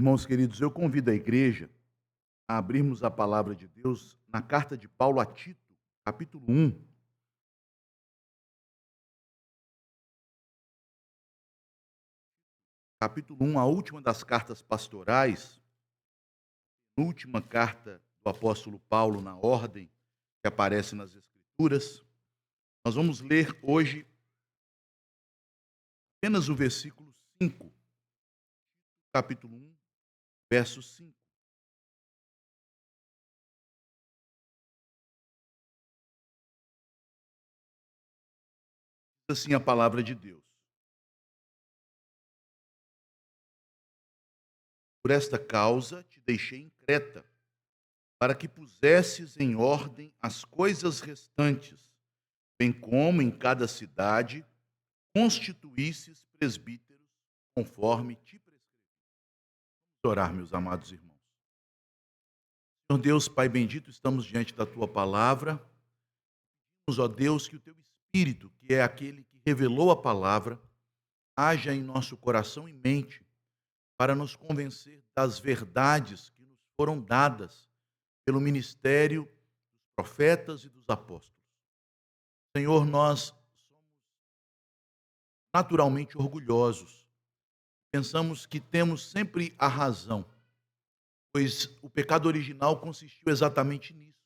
Irmãos queridos, eu convido a igreja a abrirmos a palavra de Deus na carta de Paulo a Tito, capítulo 1. Capítulo 1, a última das cartas pastorais, a última carta do apóstolo Paulo na ordem que aparece nas Escrituras. Nós vamos ler hoje apenas o versículo 5, capítulo 1, verso 5. Diz assim a palavra de Deus: Por esta causa te deixei em Creta, para que pusesses em ordem as coisas restantes, bem como em cada cidade constituísses presbíteros, conforme te prescrevi. Vamos orar, meus amados irmãos. Senhor Deus, Pai bendito, estamos diante da Tua palavra. Pedimos, ó Deus, que o Teu Espírito, que é aquele que revelou a palavra, haja em nosso coração e mente, para nos convencer das verdades que nos foram dadas pelo ministério dos profetas e dos apóstolos. Senhor, nós somos naturalmente orgulhosos. Pensamos que temos sempre a razão, pois o pecado original consistiu exatamente nisso.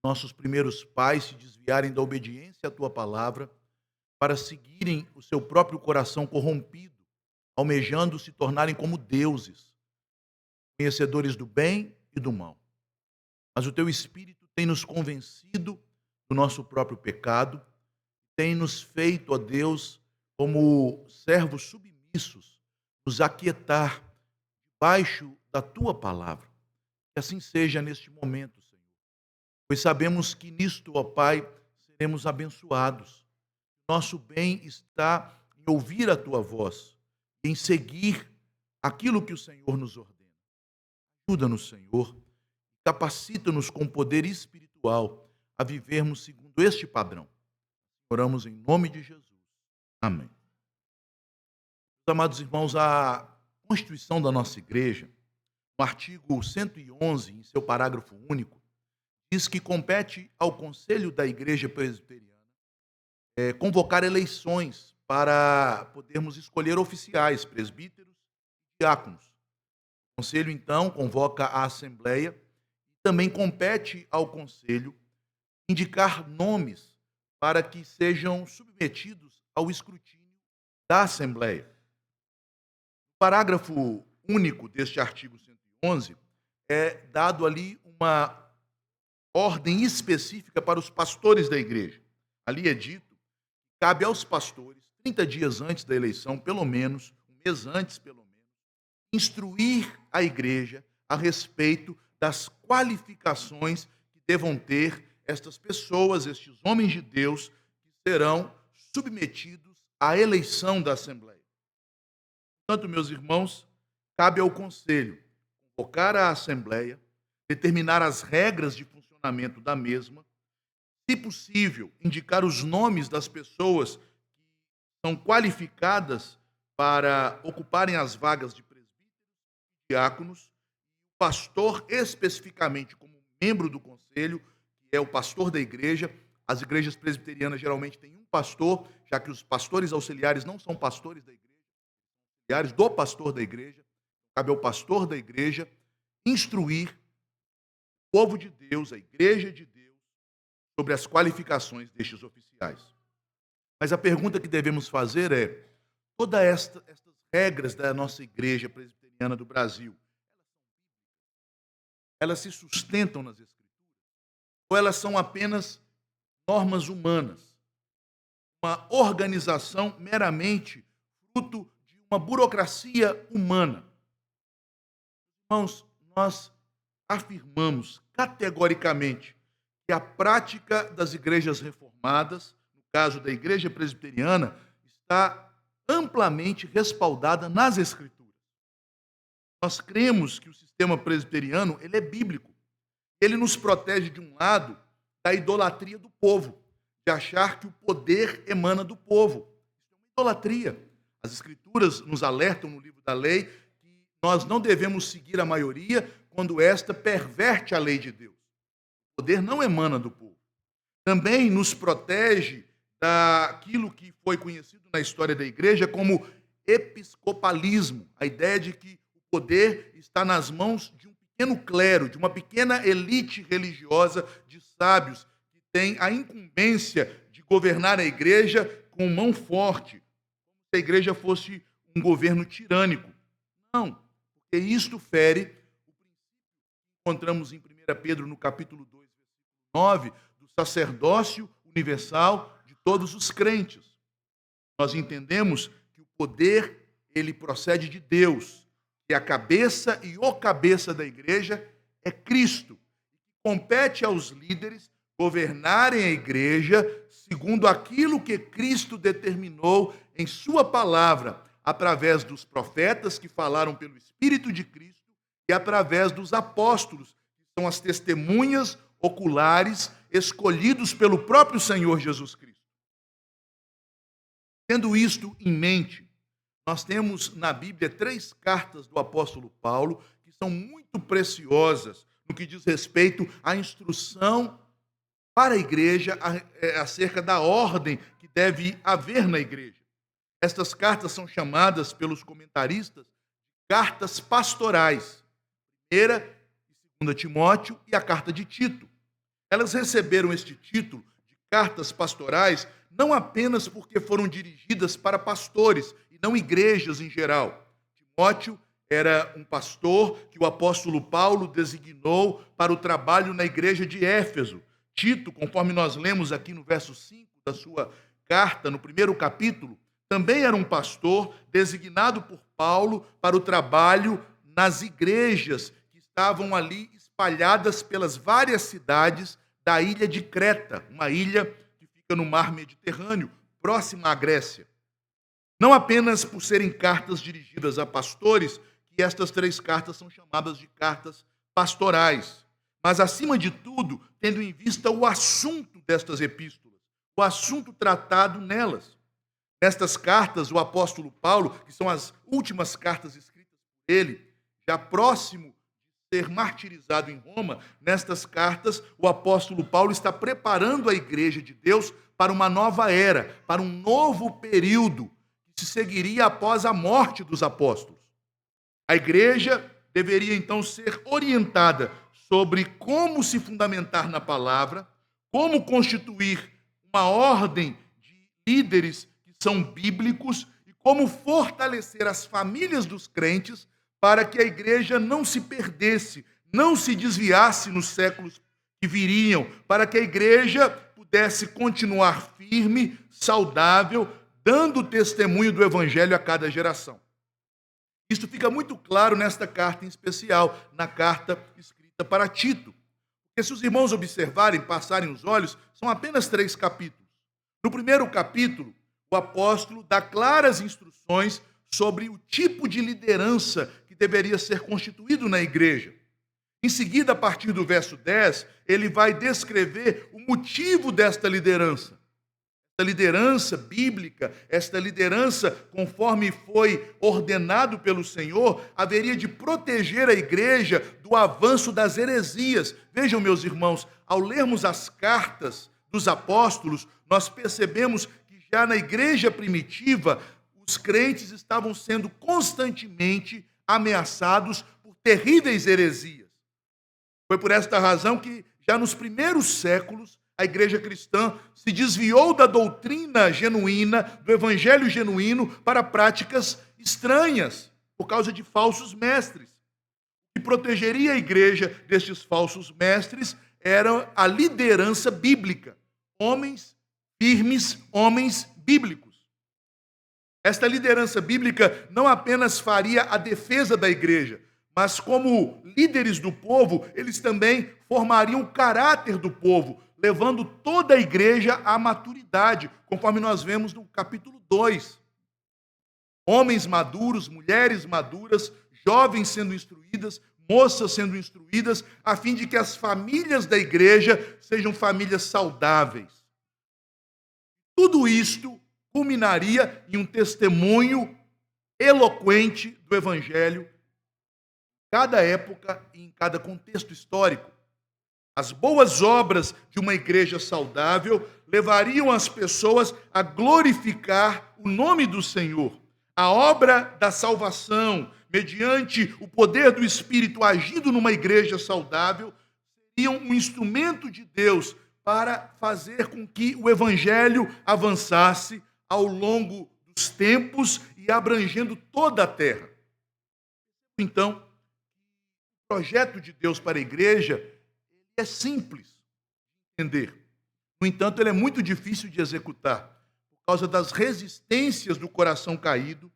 Nossos primeiros pais se desviarem da obediência à Tua palavra para seguirem o seu próprio coração corrompido, almejando se tornarem como deuses, conhecedores do bem e do mal. Mas o Teu Espírito tem nos convencido do nosso próprio pecado, tem nos feito, ó Deus, como servos submissos, nos aquietar debaixo da Tua palavra. Que assim seja neste momento, Senhor, pois sabemos que nisto, ó Pai, seremos abençoados. Nosso bem está em ouvir a Tua voz, em seguir aquilo que o Senhor nos ordena. Ajuda-nos, Senhor, capacita-nos com poder espiritual a vivermos segundo este padrão. Oramos em nome de Jesus. Amém. Meus amados irmãos, a Constituição da nossa igreja, no artigo 111, em seu parágrafo único, diz que compete ao Conselho da Igreja Presbiteriana convocar eleições para podermos escolher oficiais, presbíteros e diáconos. O Conselho, então, convoca a Assembleia e também compete ao Conselho indicar nomes para que sejam submetidos ao escrutínio da Assembleia. No parágrafo único deste artigo 111, é dado ali uma ordem específica para os pastores da igreja. Ali é dito que cabe aos pastores, 30 dias antes da eleição, pelo menos, um mês antes, pelo menos, instruir a igreja a respeito das qualificações que devam ter estas pessoas, estes homens de Deus, que serão submetidos à eleição da Assembleia. Portanto, meus irmãos, cabe ao Conselho convocar a Assembleia, determinar as regras de funcionamento da mesma, se possível, indicar os nomes das pessoas que são qualificadas para ocuparem as vagas de presbíteros e diáconos, o pastor especificamente como membro do conselho, que é o pastor da igreja. As igrejas presbiterianas geralmente têm um pastor, já que os pastores auxiliares não são pastores da igreja, auxiliares do pastor da igreja. Cabe ao pastor da igreja instruir o povo de Deus, a igreja de Deus, sobre as qualificações destes oficiais. Mas a pergunta que devemos fazer é: todas estas regras da nossa igreja presbiteriana do Brasil, elas se sustentam nas Escrituras? Ou elas são apenas normas humanas? Uma organização meramente fruto de uma burocracia humana? Irmãos, nós afirmamos categoricamente que a prática das igrejas reformadas, no caso da igreja presbiteriana, está amplamente respaldada nas Escrituras. Nós cremos que o sistema presbiteriano ele é bíblico. Ele nos protege, de um lado, da idolatria do povo, de achar que o poder emana do povo. Isso é uma idolatria. As Escrituras nos alertam no livro da lei que nós não devemos seguir a maioria quando esta perverte a lei de Deus. O poder não emana do povo. Também nos protege daquilo que foi conhecido na história da igreja como episcopalismo, a ideia de que o poder está nas mãos de um pequeno clero, de uma pequena elite religiosa de sábios, que tem a incumbência de governar a igreja com mão forte, como se a igreja fosse um governo tirânico. Não, porque isto fere o princípio que encontramos em 1 Pedro, no capítulo 2, versículo 9, do sacerdócio universal de todos os crentes. Nós entendemos que o poder, ele procede de Deus, que a cabeça e o cabeça da igreja é Cristo. Compete aos líderes governarem a igreja segundo aquilo que Cristo determinou em sua palavra, através dos profetas que falaram pelo Espírito de Cristo e através dos apóstolos, que são as testemunhas oculares escolhidos pelo próprio Senhor Jesus Cristo. Tendo isto em mente, nós temos na Bíblia 3 cartas do apóstolo Paulo que são muito preciosas no que diz respeito à instrução para a igreja acerca da ordem que deve haver na igreja. Estas cartas são chamadas pelos comentaristas de cartas pastorais. 1ª e 2ª Timóteo e a carta de Tito. Elas receberam este título de cartas pastorais não apenas porque foram dirigidas para pastores e não igrejas em geral. Timóteo era um pastor que o apóstolo Paulo designou para o trabalho na igreja de Éfeso. Tito, conforme nós lemos aqui no verso 5 da sua carta, no 1º capítulo, também era um pastor designado por Paulo para o trabalho nas igrejas que estavam ali espalhadas pelas várias cidades da ilha de Creta, uma ilha que fica no mar Mediterrâneo, próxima à Grécia. Não apenas por serem cartas dirigidas a pastores, que estas 3 cartas são chamadas de cartas pastorais, mas, acima de tudo, tendo em vista o assunto destas epístolas, o assunto tratado nelas. Nestas cartas, o apóstolo Paulo, que são as últimas cartas escritas por ele, já próximo de ser martirizado em Roma, nestas cartas, o apóstolo Paulo está preparando a igreja de Deus para uma nova era, para um novo período que se seguiria após a morte dos apóstolos. A igreja deveria, então, ser orientada sobre como se fundamentar na palavra, como constituir uma ordem de líderes são bíblicos e como fortalecer as famílias dos crentes para que a igreja não se perdesse, não se desviasse nos séculos que viriam, para que a igreja pudesse continuar firme, saudável, dando testemunho do evangelho a cada geração. Isso fica muito claro nesta carta em especial, na carta escrita para Tito. Porque se os irmãos observarem, passarem os olhos, são apenas 3 capítulos. No 1º capítulo, o apóstolo dá claras instruções sobre o tipo de liderança que deveria ser constituído na igreja. Em seguida, a partir do verso 10, ele vai descrever o motivo desta liderança. Esta liderança bíblica, esta liderança conforme foi ordenado pelo Senhor, haveria de proteger a igreja do avanço das heresias. Vejam, meus irmãos, ao lermos as cartas dos apóstolos, nós percebemos já na igreja primitiva, os crentes estavam sendo constantemente ameaçados por terríveis heresias. Foi por esta razão que, já nos primeiros séculos, a igreja cristã se desviou da doutrina genuína, do evangelho genuíno, para práticas estranhas, por causa de falsos mestres. O que protegeria a igreja destes falsos mestres era a liderança bíblica, homens firmes, homens bíblicos. Esta liderança bíblica não apenas faria a defesa da igreja, mas como líderes do povo, eles também formariam o caráter do povo, levando toda a igreja à maturidade, conforme nós vemos no capítulo 2. Homens maduros, mulheres maduras, jovens sendo instruídas, moças sendo instruídas, a fim de que as famílias da igreja sejam famílias saudáveis. Tudo isto culminaria em um testemunho eloquente do Evangelho cada época e em cada contexto histórico. As boas obras de uma igreja saudável levariam as pessoas a glorificar o nome do Senhor. A obra da salvação, mediante o poder do Espírito agindo numa igreja saudável, seriam um instrumento de Deus para fazer com que o evangelho avançasse ao longo dos tempos e abrangendo toda a terra. Então, o projeto de Deus para a igreja é simples de entender. No entanto, ele é muito difícil de executar, por causa das resistências do coração caído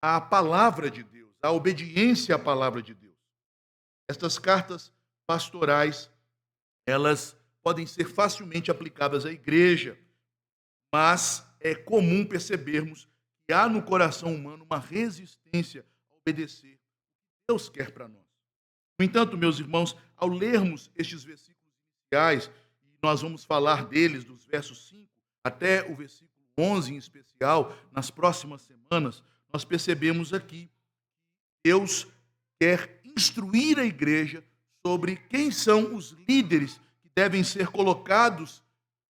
à palavra de Deus, à obediência à palavra de Deus. Estas cartas pastorais, elas podem ser facilmente aplicadas à igreja, mas é comum percebermos que há no coração humano uma resistência a obedecer o que Deus quer para nós. No entanto, meus irmãos, ao lermos estes versículos iniciais, e nós vamos falar deles, dos versos 5 até o versículo 11 em especial, nas próximas semanas, nós percebemos aqui que Deus quer instruir a igreja sobre quem são os líderes que devem ser colocados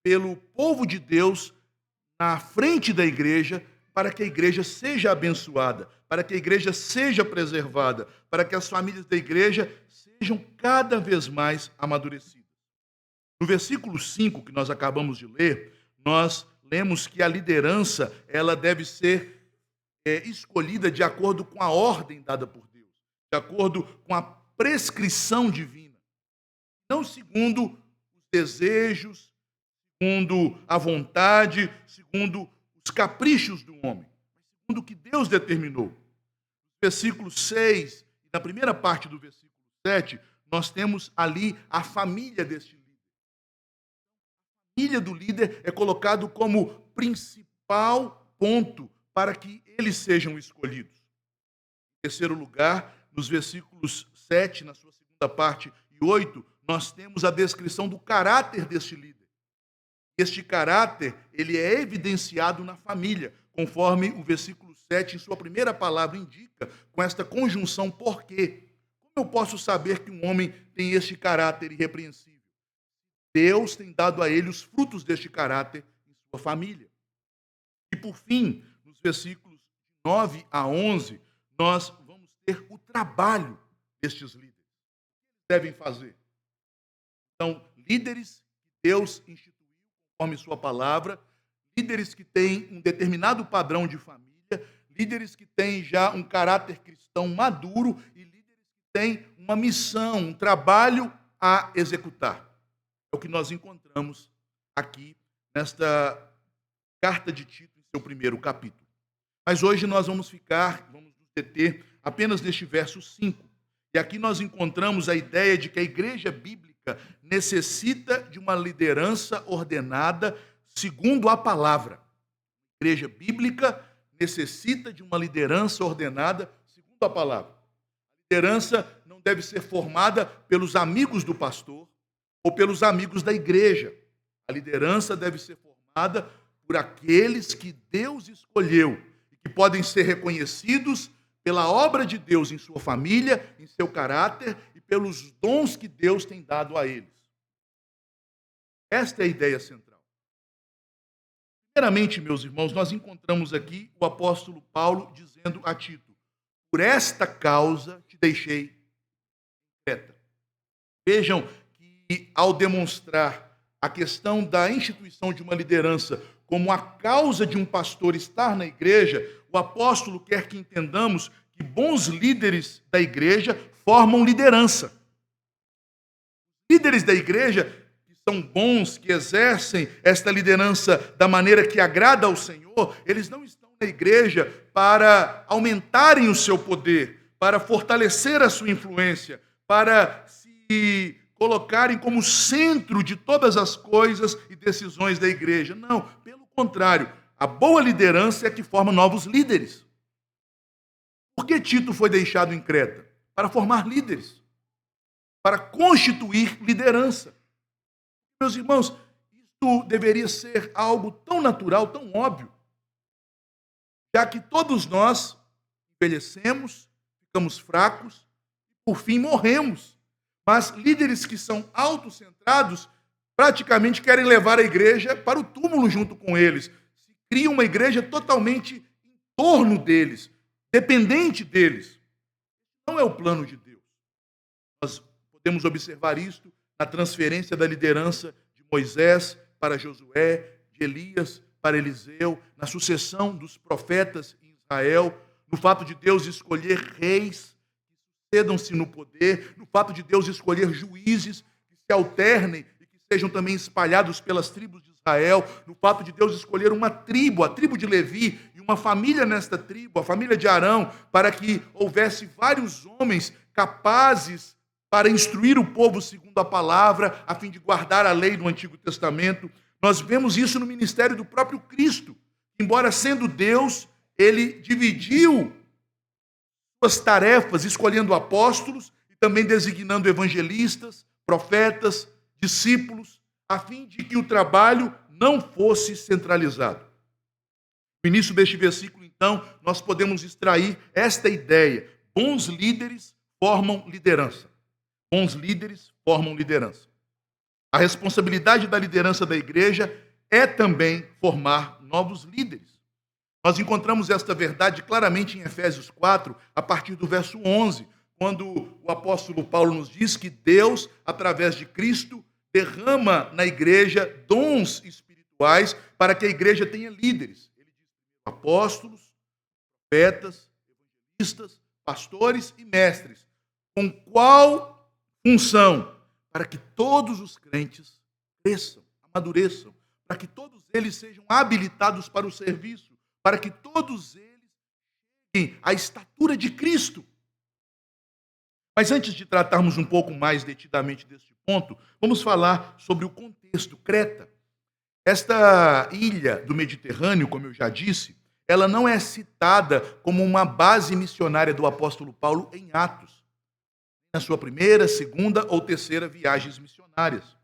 pelo povo de Deus na frente da igreja, para que a igreja seja abençoada, para que a igreja seja preservada, para que as famílias da igreja sejam cada vez mais amadurecidas. No versículo 5 que nós acabamos de ler, nós lemos que a liderança ela deve ser escolhida de acordo com a ordem dada por Deus, de acordo com a prescrição divina, não segundo os desejos, segundo a vontade, segundo os caprichos do homem, mas segundo o que Deus determinou. No versículo 6, e na primeira parte do versículo 7, nós temos ali a família deste líder. A família do líder é colocado como principal ponto para que eles sejam escolhidos. Em terceiro lugar, nos versículos 7, na sua segunda parte, e 8, nós temos a descrição do caráter deste líder. Este caráter, ele é evidenciado na família, conforme o versículo 7, em sua primeira palavra, indica, com esta conjunção por quê. Como eu posso saber que um homem tem este caráter irrepreensível? Deus tem dado a ele os frutos deste caráter em sua família. E por fim, nos versículos 9 a 11, nós vamos ter o trabalho destes líderes. O que eles devem fazer? Então, líderes que Deus instituiu conforme sua palavra, líderes que têm um determinado padrão de família, líderes que têm já um caráter cristão maduro e líderes que têm uma missão, um trabalho a executar. É o que nós encontramos aqui nesta carta de Tito, em seu primeiro capítulo. Mas hoje nós vamos nos deter apenas neste verso 5. E aqui nós encontramos a ideia de que a igreja bíblica necessita de uma liderança ordenada segundo a palavra. A igreja bíblica necessita de uma liderança ordenada segundo a palavra. A liderança não deve ser formada pelos amigos do pastor ou pelos amigos da igreja. A liderança deve ser formada por aqueles que Deus escolheu e que podem ser reconhecidos pela obra de Deus em sua família, em seu caráter e pelos dons que Deus tem dado a eles. Esta é a ideia central. Primeiramente, meus irmãos, nós encontramos aqui o apóstolo Paulo dizendo a Tito: por esta causa te deixei em Creta. Vejam que, ao demonstrar a questão da instituição de uma liderança como a causa de um pastor estar na igreja, o apóstolo quer que entendamos que bons líderes da igreja formam liderança. Líderes da igreja que são bons, que exercem esta liderança da maneira que agrada ao Senhor, eles não estão na igreja para aumentarem o seu poder, para fortalecer a sua influência, para se colocarem como centro de todas as coisas e decisões da igreja. Não, pelo contrário, a boa liderança é que forma novos líderes. Por que Tito foi deixado em Creta? Para formar líderes, para constituir liderança. Meus irmãos, isso deveria ser algo tão natural, tão óbvio, já que todos nós envelhecemos, ficamos fracos por fim morremos. Mas líderes que são autocentrados praticamente querem levar a igreja para o túmulo junto com eles. Se cria uma igreja totalmente em torno deles, dependente deles. Não é o plano de Deus. Nós podemos observar isto na transferência da liderança de Moisés para Josué, de Elias para Eliseu, na sucessão dos profetas em Israel, no fato de Deus escolher reis que sucedam-se no poder, no fato de Deus escolher juízes que se alternem e que sejam também espalhados pelas tribos de Israel, no fato de Deus escolher uma tribo, a tribo de Levi, e uma família nesta tribo, a família de Arão, para que houvesse vários homens capazes para instruir o povo segundo a palavra, a fim de guardar a lei do Antigo Testamento. Nós vemos isso no ministério do próprio Cristo. Embora sendo Deus, ele dividiu suas tarefas, escolhendo apóstolos e também designando evangelistas, profetas, discípulos, a fim de que o trabalho não fosse centralizado. No início deste versículo, então, nós podemos extrair esta ideia: bons líderes formam liderança. Bons líderes formam liderança. A responsabilidade da liderança da igreja é também formar novos líderes. Nós encontramos esta verdade claramente em Efésios 4, a partir do verso 11, quando o apóstolo Paulo nos diz que Deus, através de Cristo, derrama na igreja dons espirituais para que a igreja tenha líderes. Ele diz apóstolos, profetas, evangelistas, pastores e mestres. Com qual função? Para que todos os crentes cresçam, amadureçam, para que todos eles sejam habilitados para o serviço, para que todos eles cheguem à estatura de Cristo. Mas antes de tratarmos um pouco mais detidamente deste ponto, vamos falar sobre o contexto. Creta. Esta ilha do Mediterrâneo, como eu já disse, ela não é citada como uma base missionária do apóstolo Paulo em Atos, na sua primeira, segunda ou terceira viagens missionárias.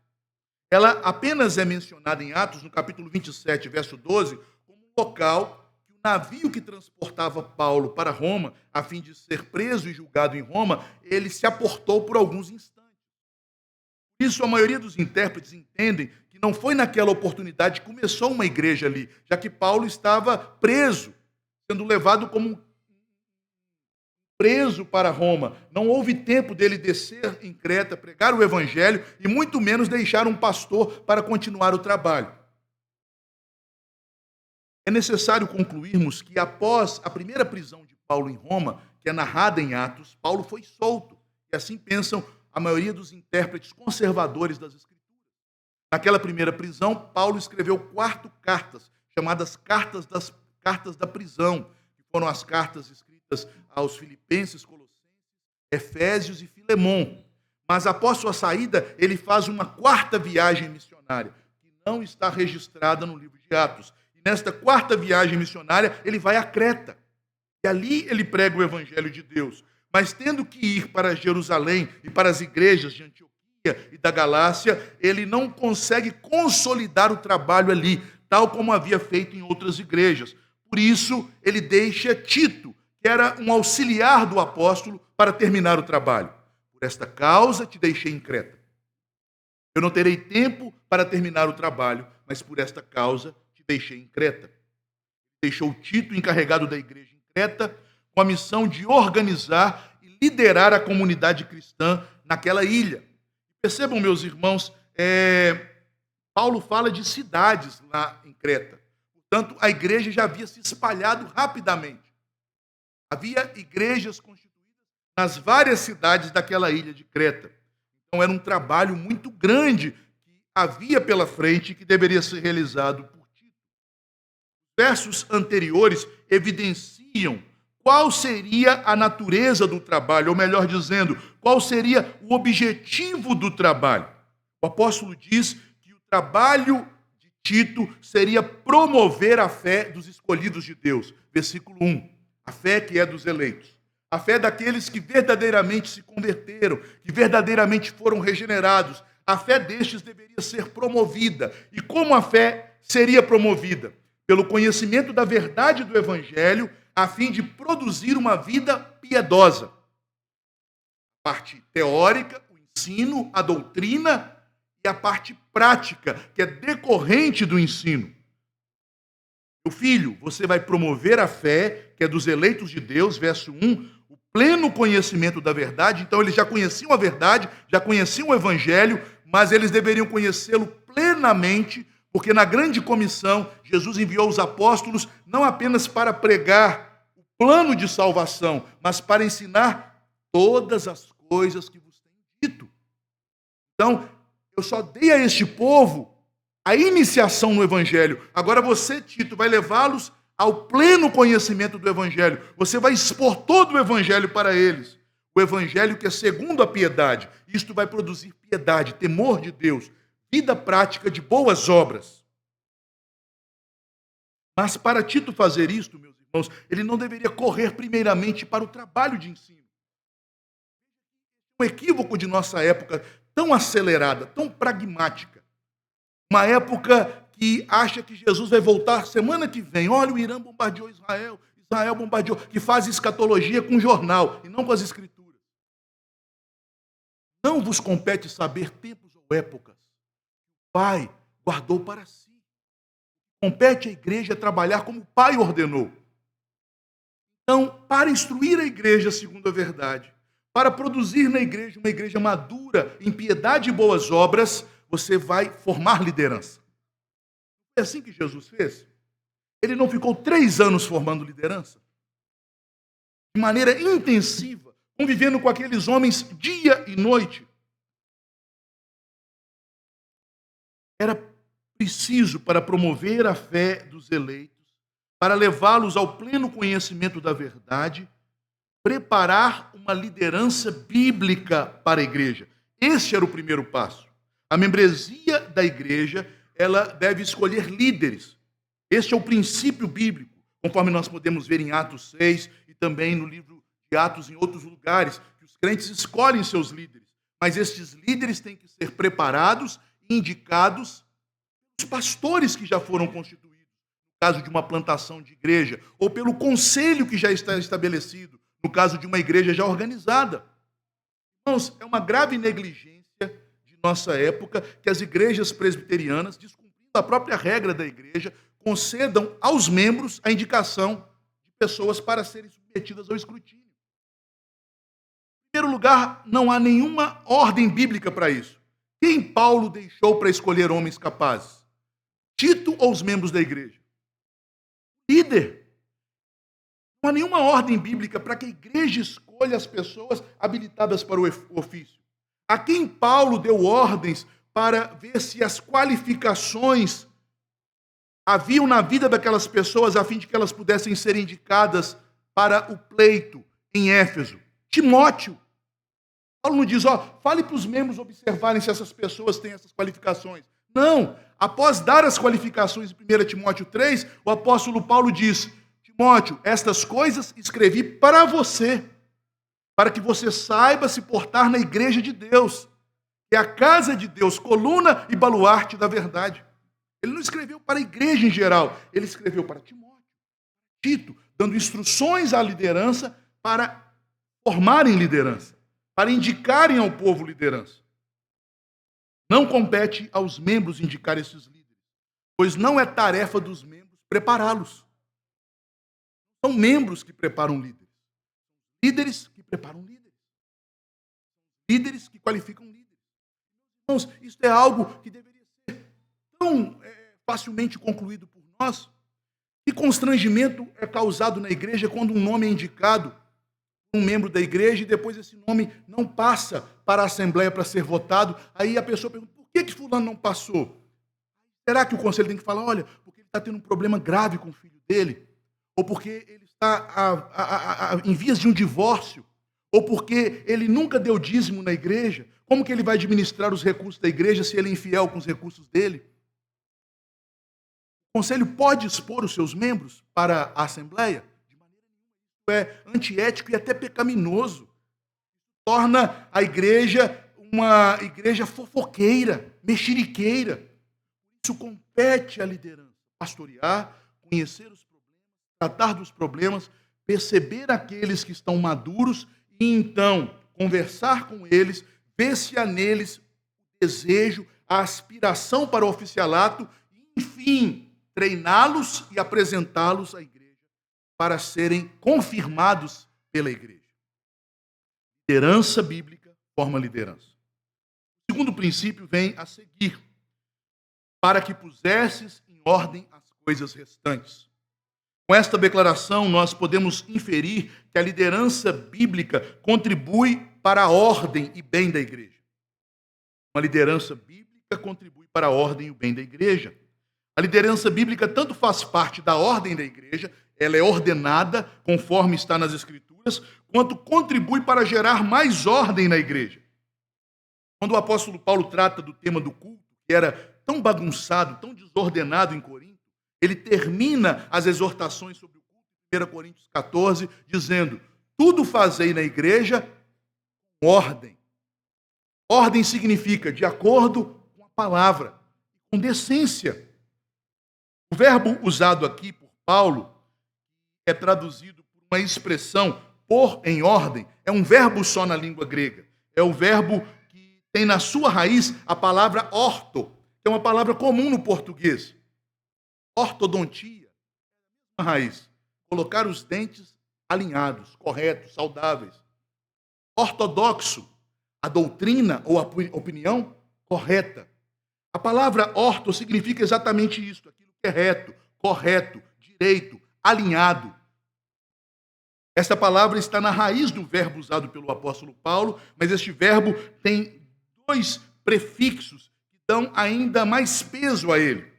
Ela apenas é mencionada em Atos, no capítulo 27, verso 12, como um local que o navio que transportava Paulo para Roma, a fim de ser preso e julgado em Roma, ele se aportou por alguns instantes. Por isso, a maioria dos intérpretes entendem que não foi naquela oportunidade que começou uma igreja ali, já que Paulo estava preso, sendo levado como preso para Roma. Não houve tempo dele descer em Creta, pregar o evangelho e muito menos deixar um pastor para continuar o trabalho. É necessário concluirmos que após a primeira prisão de Paulo em Roma, que é narrada em Atos, Paulo foi solto. E assim pensam a maioria dos intérpretes conservadores das Escrituras. Naquela primeira prisão, Paulo escreveu 4 cartas, chamadas cartas da prisão, que foram as cartas escritas aos Filipenses, Colossenses, Efésios e Filemon. Mas após sua saída, ele faz uma 4ª viagem missionária, que não está registrada no livro de Atos. E nesta 4ª viagem missionária, ele vai a Creta. E ali ele prega o evangelho de Deus. Mas tendo que ir para Jerusalém e para as igrejas de Antioquia e da Galácia, ele não consegue consolidar o trabalho ali, tal como havia feito em outras igrejas. Por isso, ele deixa Tito, que era um auxiliar do apóstolo, para terminar o trabalho. Por esta causa te deixei em Creta. Eu não terei tempo para terminar o trabalho, mas por esta causa te deixei em Creta. Deixou Tito encarregado da igreja em Creta, com a missão de organizar e liderar a comunidade cristã naquela ilha. Percebam, meus irmãos, Paulo fala de cidades lá em Creta. Portanto, a igreja já havia se espalhado rapidamente. Havia igrejas constituídas nas várias cidades daquela ilha de Creta. Então, era um trabalho muito grande que havia pela frente e que deveria ser realizado por Tito. Os versos anteriores evidenciam qual seria a natureza do trabalho, ou melhor dizendo, qual seria o objetivo do trabalho. O apóstolo diz que o trabalho de Tito seria promover a fé dos escolhidos de Deus. Versículo 1. A fé que é dos eleitos. A fé daqueles que verdadeiramente se converteram, que verdadeiramente foram regenerados. A fé destes deveria ser promovida. E como a fé seria promovida? Pelo conhecimento da verdade do Evangelho, a fim de produzir uma vida piedosa. parte teórica, o ensino, a doutrina e a parte prática, que é decorrente do ensino. Meu filho, você vai promover a fé, que é dos eleitos de Deus, verso 1, o pleno conhecimento da verdade. Então, eles já conheciam a verdade, já conheciam o evangelho, mas eles deveriam conhecê-lo plenamente, porque na grande comissão, Jesus enviou os apóstolos não apenas para pregar o plano de salvação, mas para ensinar todas as coisas que vos tenho dito. Então, eu só dei a este povo a iniciação no evangelho. Agora você, Tito, vai levá-los ao pleno conhecimento do evangelho. Você vai expor todo o evangelho para eles. O evangelho que é segundo a piedade. Isto vai produzir piedade, temor de Deus, vida prática de boas obras. Mas para Tito fazer isto, meus irmãos, ele não deveria correr primeiramente para o trabalho de ensino. Um equívoco de nossa época, tão acelerada, tão pragmática. Uma época que acha que Jesus vai voltar semana que vem. Olha, o Irã bombardeou Israel, Israel bombardeou, que faz escatologia com jornal e não com as escrituras. Não vos compete saber tempos ou épocas. O Pai guardou para si. Compete à igreja trabalhar como o Pai ordenou. Então, para instruir a igreja segundo a verdade, para produzir na igreja uma igreja madura em piedade e boas obras, você vai formar liderança. É assim que Jesus fez. Ele não ficou 3 anos formando liderança. De maneira intensiva, convivendo com aqueles homens dia e noite. Era preciso, para promover a fé dos eleitos, para levá-los ao pleno conhecimento da verdade, preparar uma liderança bíblica para a igreja. Este era o primeiro passo. A membresia da igreja, ela deve escolher líderes. Este é o princípio bíblico, conforme nós podemos ver em Atos 6 e também no livro de Atos em outros lugares, que os crentes escolhem seus líderes. Mas estes líderes têm que ser preparados e indicados pelos pastores que já foram constituídos, no caso de uma plantação de igreja, ou pelo conselho que já está estabelecido, no caso de uma igreja já organizada. Irmãos, é uma grave negligência de nossa época que as igrejas presbiterianas, descumprindo a própria regra da igreja, concedam aos membros a indicação de pessoas para serem submetidas ao escrutínio. Em primeiro lugar, não há nenhuma ordem bíblica para isso. Quem Paulo deixou para escolher homens capazes? Tito ou os membros da igreja? Líder. Não há nenhuma ordem bíblica para que a igreja escolha as pessoas habilitadas para o ofício. A quem Paulo deu ordens para ver se as qualificações haviam na vida daquelas pessoas a fim de que elas pudessem ser indicadas para o pleito em Éfeso? Timóteo. Paulo não diz, fale para os membros observarem se essas pessoas têm essas qualificações. Não. Após dar as qualificações em 1 Timóteo 3, o apóstolo Paulo diz, Timóteo, estas coisas escrevi para você, para que você saiba se portar na igreja de Deus, que é a casa de Deus, coluna e baluarte da verdade. Ele não escreveu para a igreja em geral, ele escreveu para Timóteo, Tito, dando instruções à liderança para formarem liderança, para indicarem ao povo liderança. Não compete aos membros indicar esses líderes, pois não é tarefa dos membros prepará-los. São membros que preparam líderes. Líderes que preparam líderes. Líderes que qualificam líderes. Irmãos, isso é algo que deveria ser tão facilmente concluído por nós. Que constrangimento é causado na igreja quando um nome é indicado um membro da igreja e depois esse nome não passa para a assembleia para ser votado. Aí a pessoa pergunta, por que fulano não passou? Será que o conselho tem que falar, olha, porque ele está tendo um problema grave com o filho dele? Ou porque ele está em vias de um divórcio? Ou porque ele nunca deu dízimo na igreja? Como que ele vai administrar os recursos da igreja se ele é infiel com os recursos dele? O conselho pode expor os seus membros para a assembleia? É antiético e até pecaminoso. Torna a igreja uma igreja fofoqueira, mexeriqueira. Isso compete à liderança. Pastorear, conhecer os problemas, tratar dos problemas, perceber aqueles que estão maduros e então conversar com eles, ver se há neles o desejo, a aspiração para o oficialato, e, enfim, treiná-los e apresentá-los à igreja para serem confirmados pela igreja. Liderança bíblica forma liderança. O segundo princípio vem a seguir: para que pusesses em ordem as coisas restantes. Com esta declaração, nós podemos inferir que a liderança bíblica contribui para a ordem e bem da igreja. Uma liderança bíblica contribui para a ordem e o bem da igreja. A liderança bíblica tanto faz parte da ordem da igreja, ela é ordenada conforme está nas Escrituras, quanto contribui para gerar mais ordem na igreja. Quando o apóstolo Paulo trata do tema do culto, que era tão bagunçado, tão desordenado em Corinto, ele termina as exortações sobre o culto em 1 Coríntios 14, dizendo: tudo fazei na igreja com ordem. Ordem significa de acordo com a palavra, com decência. O verbo usado aqui por Paulo é traduzido por uma expressão pôr em ordem, é um verbo só na língua grega. É o verbo que tem na sua raiz a palavra orto, que é uma palavra comum no português. Ortodontia, a raiz, colocar os dentes alinhados, corretos, saudáveis. Ortodoxo, a doutrina ou a opinião correta. A palavra orto significa exatamente isso, aquilo que é reto, correto, direito, alinhado. Essa palavra está na raiz do verbo usado pelo apóstolo Paulo, mas este verbo tem dois prefixos que dão ainda mais peso a ele.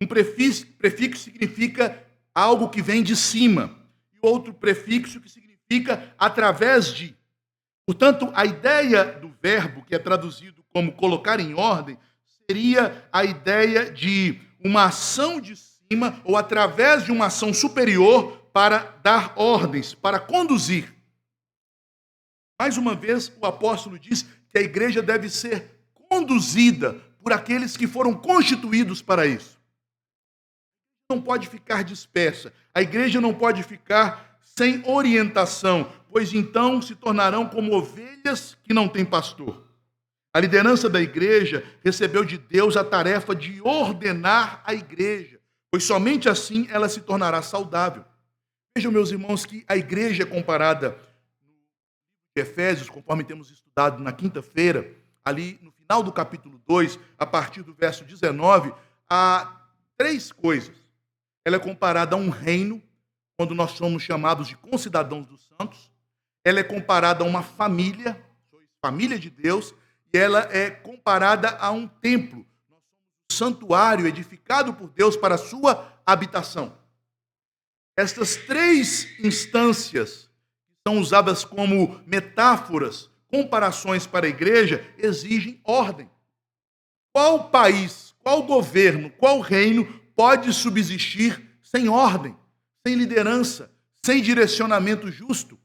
Um prefixo significa algo que vem de cima, e outro prefixo que significa através de. Portanto, a ideia do verbo, que é traduzido como colocar em ordem, seria a ideia de uma ação de cima ou através de uma ação superior para dar ordens, para conduzir. Mais uma vez, o apóstolo diz que a igreja deve ser conduzida por aqueles que foram constituídos para isso. Não pode ficar dispersa. A igreja não pode ficar sem orientação, pois então se tornarão como ovelhas que não têm pastor. A liderança da igreja recebeu de Deus a tarefa de ordenar a igreja, pois somente assim ela se tornará saudável. Vejam, meus irmãos, que a igreja é comparada no livro de Efésios, conforme temos estudado na quinta-feira, ali no final do capítulo 2, a partir do verso 19, a três coisas. Ela é comparada a um reino, quando nós somos chamados de concidadãos dos santos. Ela é comparada a uma família, família de Deus, e ela é comparada a um templo. Nós somos um santuário edificado por Deus para a sua habitação. Estas três instâncias, que são usadas como metáforas, comparações para a igreja, exigem ordem. Qual país, qual governo, qual reino pode subsistir sem ordem, sem liderança, sem direcionamento justo?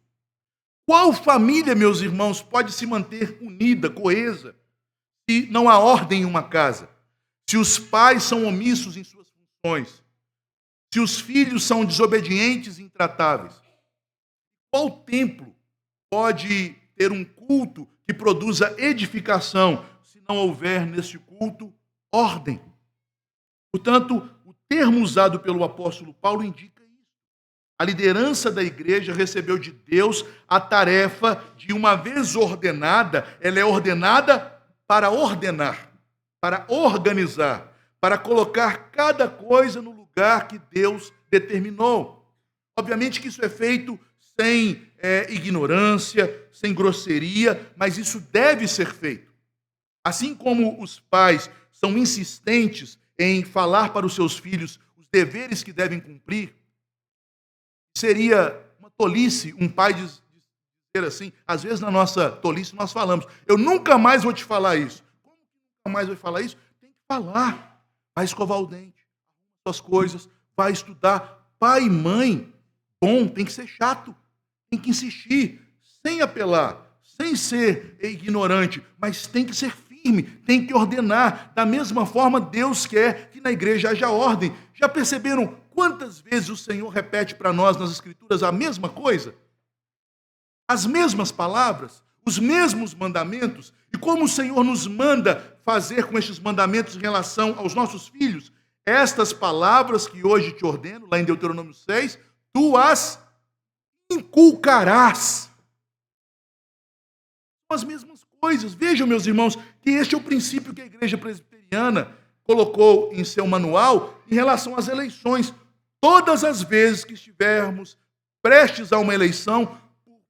Qual família, meus irmãos, pode se manter unida, coesa, se não há ordem em uma casa? Se os pais são omissos em suas funções? Se os filhos são desobedientes e intratáveis? Qual templo pode ter um culto que produza edificação, se não houver nesse culto ordem? Portanto, o termo usado pelo apóstolo Paulo indica isso. A liderança da igreja recebeu de Deus a tarefa de, uma vez ordenada, ela é ordenada para ordenar, para organizar, para colocar cada coisa no lugar que Deus determinou. Obviamente que isso é feito sem ignorância, sem grosseria, mas isso deve ser feito. Assim como os pais são insistentes em falar para os seus filhos os deveres que devem cumprir, seria uma tolice um pai dizer assim. Às vezes na nossa tolice nós falamos: eu nunca mais vou te falar isso. Como que nunca mais vai falar isso? Tem que falar. Vai escovar o dente, arruma suas coisas, vai estudar. Pai e mãe, bom, tem que ser chato, tem que insistir, sem apelar, sem ser ignorante, mas tem que ser firme, tem que ordenar. Da mesma forma, Deus quer que na igreja haja ordem. Já perceberam quantas vezes o Senhor repete para nós nas Escrituras a mesma coisa? As mesmas palavras? os mesmos mandamentos. E como o Senhor nos manda fazer com estes mandamentos em relação aos nossos filhos? Estas palavras que hoje te ordeno, lá em Deuteronômio 6, tu as inculcarás. São as mesmas coisas. Vejam, meus irmãos, que este é o princípio que a igreja presbiteriana colocou em seu manual em relação às eleições. Todas as vezes que estivermos prestes a uma eleição,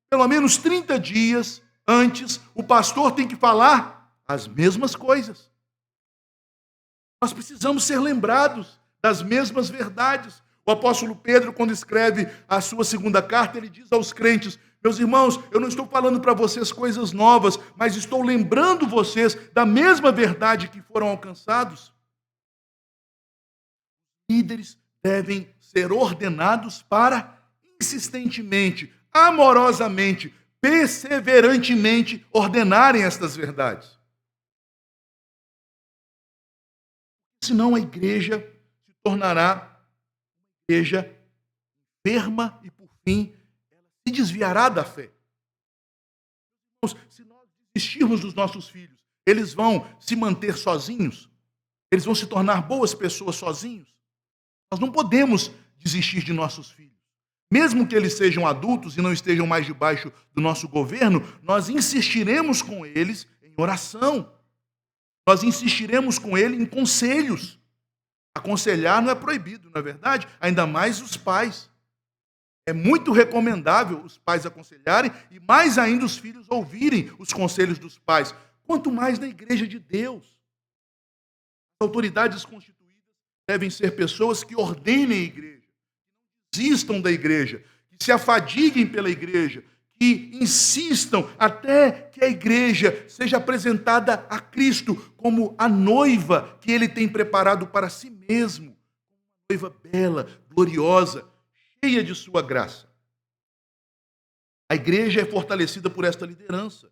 pelo menos 30 dias antes, o pastor tem que falar as mesmas coisas. Nós precisamos ser lembrados das mesmas verdades. O apóstolo Pedro, quando escreve a sua segunda carta, ele diz aos crentes: meus irmãos, eu não estou falando para vocês coisas novas, mas estou lembrando vocês da mesma verdade que foram alcançados. Líderes devem ser ordenados para insistentemente, amorosamente, perseverantemente ordenarem estas verdades. Senão a igreja se tornará uma igreja enferma e, por fim, ela se desviará da fé. Se nós desistirmos dos nossos filhos, eles vão se manter sozinhos? Eles vão se tornar boas pessoas sozinhos? Nós não podemos desistir de nossos filhos. Mesmo que eles sejam adultos e não estejam mais debaixo do nosso governo, nós insistiremos com eles em oração. Nós insistiremos com ele em conselhos. Aconselhar não é proibido, não é verdade? Ainda mais os pais. É muito recomendável os pais aconselharem e mais ainda os filhos ouvirem os conselhos dos pais. Quanto mais na igreja de Deus. As autoridades constituídas devem ser pessoas que ordenem a igreja, que não desistam da igreja, que se afadiguem pela igreja, que insistam até que a igreja seja apresentada a Cristo como a noiva que Ele tem preparado para si mesmo, uma noiva bela, gloriosa, cheia de sua graça. A igreja é fortalecida por esta liderança,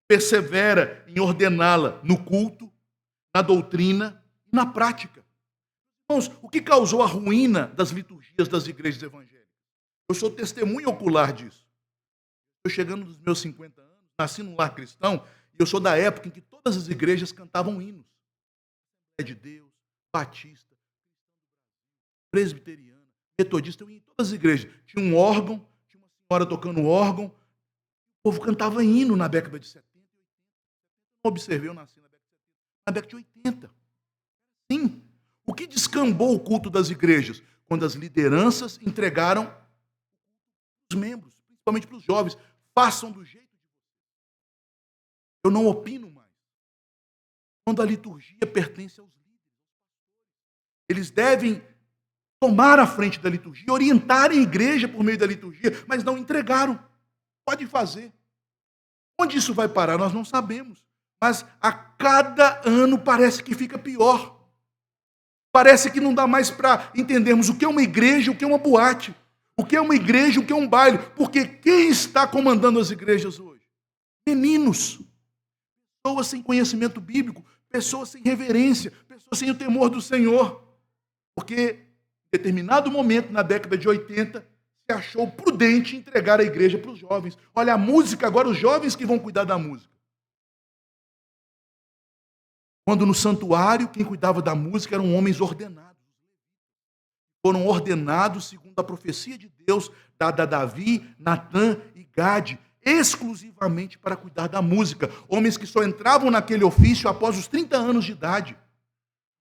persevera em ordená-la no culto, na doutrina e na prática. Irmãos, o que causou a ruína das liturgias das igrejas evangélicas? Eu sou testemunha ocular disso. Eu chegando nos meus 50 anos, nasci num lar cristão, e eu sou da época em que todas as igrejas cantavam hinos. Assembleia de Deus, Batista, Presbiteriana, Metodista, eu ia em todas as igrejas. Tinha um órgão, tinha uma senhora tocando órgão, o povo cantava hino na década de 70 e 80. Não observei, eu nasci na década de 80. Sim. O que descambou o culto das igrejas? Quando as lideranças entregaram os membros, principalmente para os jovens, façam do jeito de vocês. Eu não opino mais. Quando a liturgia pertence aos líderes, eles devem tomar a frente da liturgia, orientarem a igreja por meio da liturgia, mas não entregaram. Pode fazer. Onde isso vai parar, nós não sabemos. Mas a cada ano parece que fica pior. Parece que não dá mais para entendermos o que é uma igreja e o que é uma boate. O que é uma igreja e o que é um baile. Porque quem está comandando as igrejas hoje? Meninos. Pessoas sem conhecimento bíblico. Pessoas sem reverência. Pessoas sem o temor do Senhor. Porque em determinado momento, na década de 80, se achou prudente entregar a igreja para os jovens. Olha, a música, agora os jovens que vão cuidar da música. Quando no santuário, quem cuidava da música eram homens ordenados. Foram ordenados segundo a profecia de Deus, dada a Davi, Natã e Gade, exclusivamente para cuidar da música. Homens que só entravam naquele ofício após os 30 anos de idade.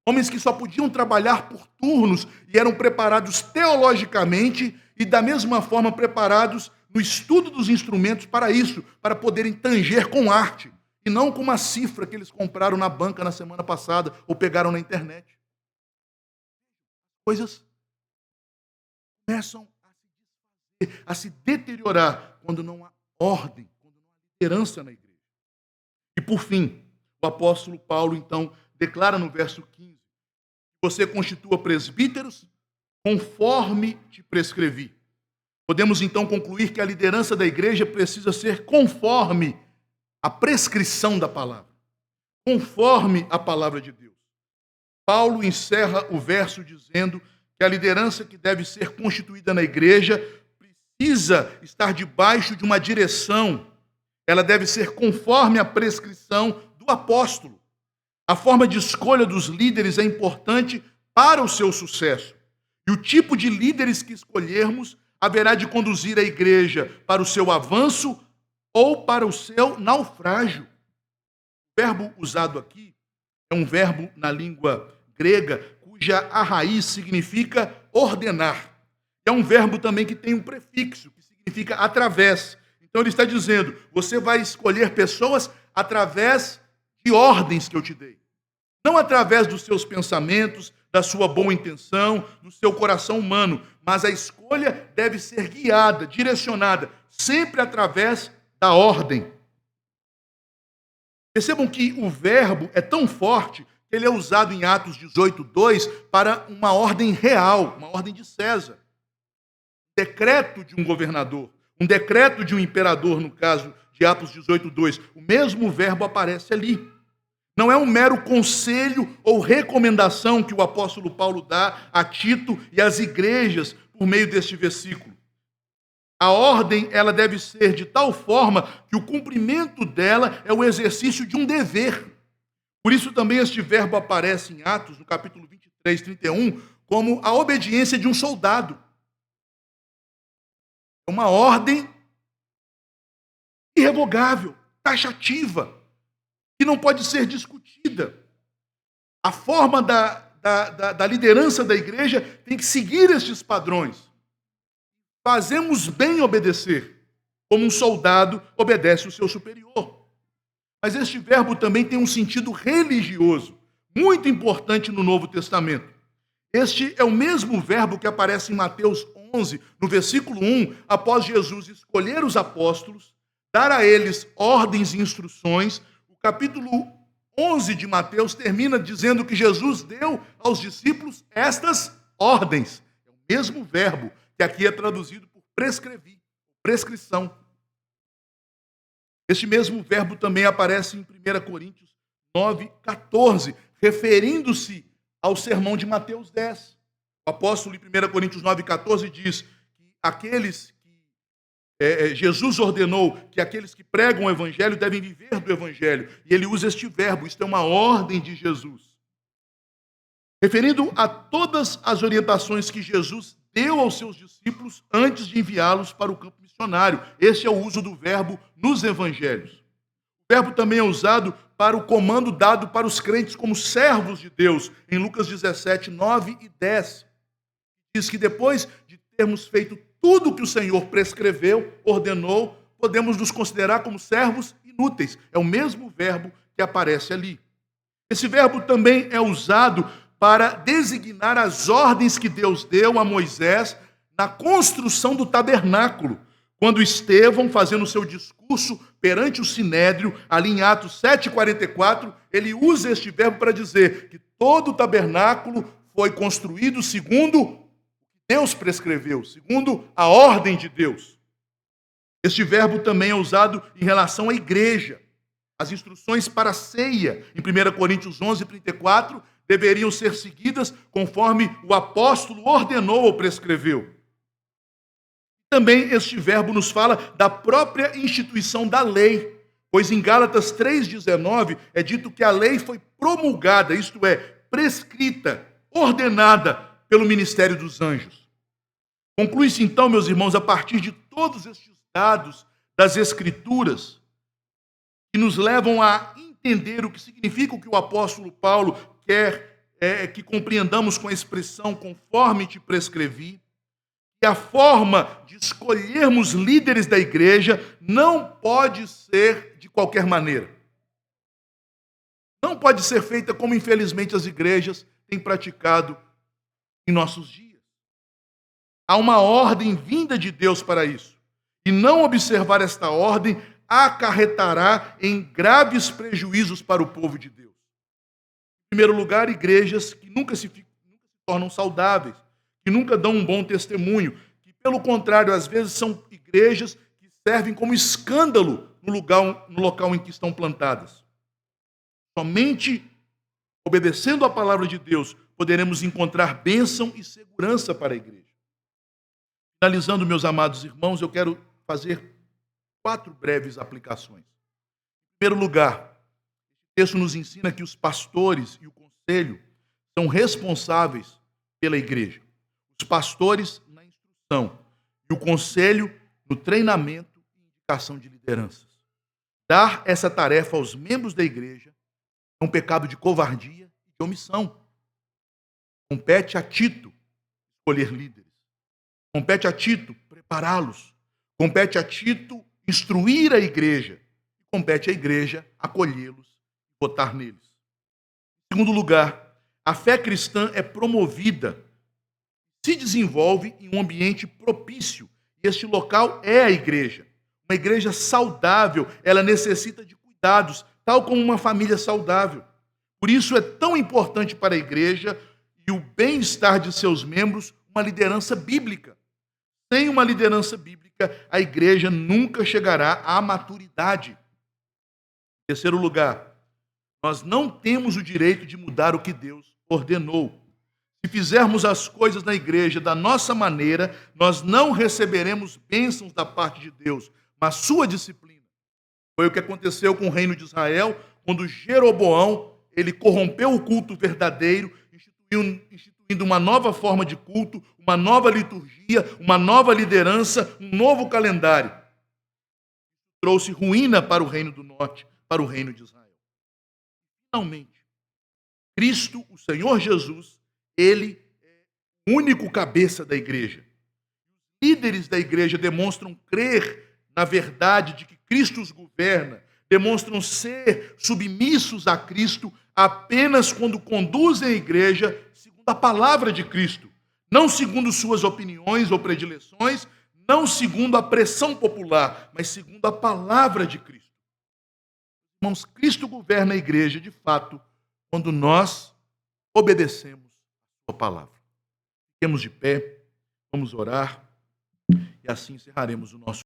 Homens que só podiam trabalhar por turnos e eram preparados teologicamente e da mesma forma preparados no estudo dos instrumentos para isso, para poderem tanger com arte. E não com uma cifra que eles compraram na banca na semana passada ou pegaram na internet. Coisas começam a se deteriorar quando não há ordem, quando não há liderança na igreja. E por fim, o apóstolo Paulo então declara no verso 15: você constitua presbíteros conforme te prescrevi. Podemos então concluir que a liderança da igreja precisa ser conforme a prescrição da palavra, conforme a palavra de Deus. Paulo encerra o verso dizendo que a liderança que deve ser constituída na igreja precisa estar debaixo de uma direção ela deve ser conforme a prescrição do apóstolo. A forma de escolha dos líderes é importante para o seu sucesso. E o tipo de líderes que escolhermos haverá de conduzir a igreja para o seu avanço ou para o seu naufrágio. O verbo usado aqui é um verbo na língua grega cuja a raiz significa ordenar. É um verbo também que tem um prefixo, que significa através. Então ele está dizendo, você vai escolher pessoas através de ordens que eu te dei. Não através dos seus pensamentos, da sua boa intenção, do seu coração humano, mas a escolha deve ser guiada, direcionada, sempre através da ordem. Percebam que o verbo é tão forte que ele é usado em Atos 18:2 para uma ordem real, uma ordem de César. Decreto de um governador, um decreto de um imperador, no caso de Atos 18:2. O mesmo verbo aparece ali. Não é um mero conselho ou recomendação que o apóstolo Paulo dá a Tito e às igrejas por meio deste versículo. A ordem, ela deve ser de tal forma que o cumprimento dela é o exercício de um dever. Por isso também este verbo aparece em Atos, no capítulo 23, 31, como a obediência de um soldado. É uma ordem irrevogável, taxativa, que não pode ser discutida. A forma da liderança da igreja tem que seguir estes padrões. Fazemos bem obedecer, como um soldado obedece o seu superior. Mas este verbo também tem um sentido religioso, muito importante no Novo Testamento. Este é o mesmo verbo que aparece em Mateus 11, no versículo 1, após Jesus escolher os apóstolos, dar a eles ordens e instruções. O capítulo 11 de Mateus termina dizendo que Jesus deu aos discípulos estas ordens. É o mesmo verbo que aqui é traduzido por prescrever, prescrição. Este mesmo verbo também aparece em 1 Coríntios 9:14, referindo-se ao sermão de Mateus 10. O apóstolo em 1 Coríntios 9:14 diz que aqueles Jesus ordenou que aqueles que pregam o evangelho devem viver do evangelho. E ele usa este verbo, isto é uma ordem de Jesus. Referindo a todas as orientações que Jesus deu aos seus discípulos antes de enviá-los para o campo missionário. Este é o uso do verbo nos evangelhos. O verbo também é usado para o comando dado para os crentes como servos de Deus, em Lucas 17, 9 e 10. Diz que depois de termos feito tudo o que o Senhor prescreveu, ordenou, podemos nos considerar como servos inúteis. É o mesmo verbo que aparece ali. Esse verbo também é usado para designar as ordens que Deus deu a Moisés na construção do tabernáculo. Quando Estevão, fazendo o seu discurso perante o Sinédrio, ali em Atos 7:44, ele usa este verbo para dizer que todo o tabernáculo foi construído segundo Deus prescreveu, segundo a ordem de Deus. Este verbo também é usado em relação à igreja. As instruções para a ceia, em 1 Coríntios 11:34, deveriam ser seguidas conforme o apóstolo ordenou ou prescreveu. Também este verbo nos fala da própria instituição da lei, pois em Gálatas 3:19 é dito que a lei foi promulgada, isto é, prescrita, ordenada pelo ministério dos anjos. Conclui-se então, meus irmãos, a partir de todos estes dados das Escrituras, que nos levam a entender o que significa o que o apóstolo Paulo quer que compreendamos com a expressão conforme te prescrevi, que a forma de escolhermos líderes da igreja não pode ser de qualquer maneira. Não pode ser feita como, infelizmente, as igrejas têm praticado em nossos dias. Há uma ordem vinda de Deus para isso. E não observar esta ordem acarretará em graves prejuízos para o povo de Deus. Em primeiro lugar, igrejas que nunca se tornam saudáveis, que nunca dão um bom testemunho, que, pelo contrário, às vezes são igrejas que servem como escândalo no local em que estão plantadas. Somente obedecendo à palavra de Deus poderemos encontrar bênção e segurança para a igreja. Finalizando, meus amados irmãos, eu quero fazer 4 breves aplicações. Em primeiro lugar, o texto nos ensina que os pastores e o conselho são responsáveis pela igreja. Os pastores na instrução e o conselho no treinamento e indicação de lideranças. Dar essa tarefa aos membros da igreja é um pecado de covardia e de omissão. Compete a Tito escolher líderes. Compete a Tito prepará-los. Compete a Tito instruir a igreja. Compete à igreja acolhê-los e votar neles. Em segundo lugar, a fé cristã é promovida, se desenvolve em um ambiente propício. E este local é a igreja. Uma igreja saudável, ela necessita de cuidados, tal como uma família saudável. Por isso é tão importante para a igreja e o bem-estar de seus membros uma liderança bíblica. Sem uma liderança bíblica, a igreja nunca chegará à maturidade. Em terceiro lugar, nós não temos o direito de mudar o que Deus ordenou. Se fizermos as coisas na igreja da nossa maneira, nós não receberemos bênçãos da parte de Deus, mas sua disciplina. Foi o que aconteceu com o reino de Israel, quando Jeroboão, ele corrompeu o culto verdadeiro, instituindo uma nova forma de culto, uma nova liturgia, uma nova liderança, um novo calendário. Trouxe ruína para o reino do norte, para o reino de Israel. Finalmente, Cristo, o Senhor Jesus, ele é o único cabeça da igreja. Os líderes da igreja demonstram crer na verdade de que Cristo os governa, demonstram ser submissos a Cristo apenas quando conduzem a igreja segundo a palavra de Cristo, não segundo suas opiniões ou predileções, não segundo a pressão popular, mas segundo a palavra de Cristo. Irmãos, Cristo governa a igreja, de fato, quando nós obedecemos a sua palavra. Fiquemos de pé, vamos orar e assim encerraremos o nosso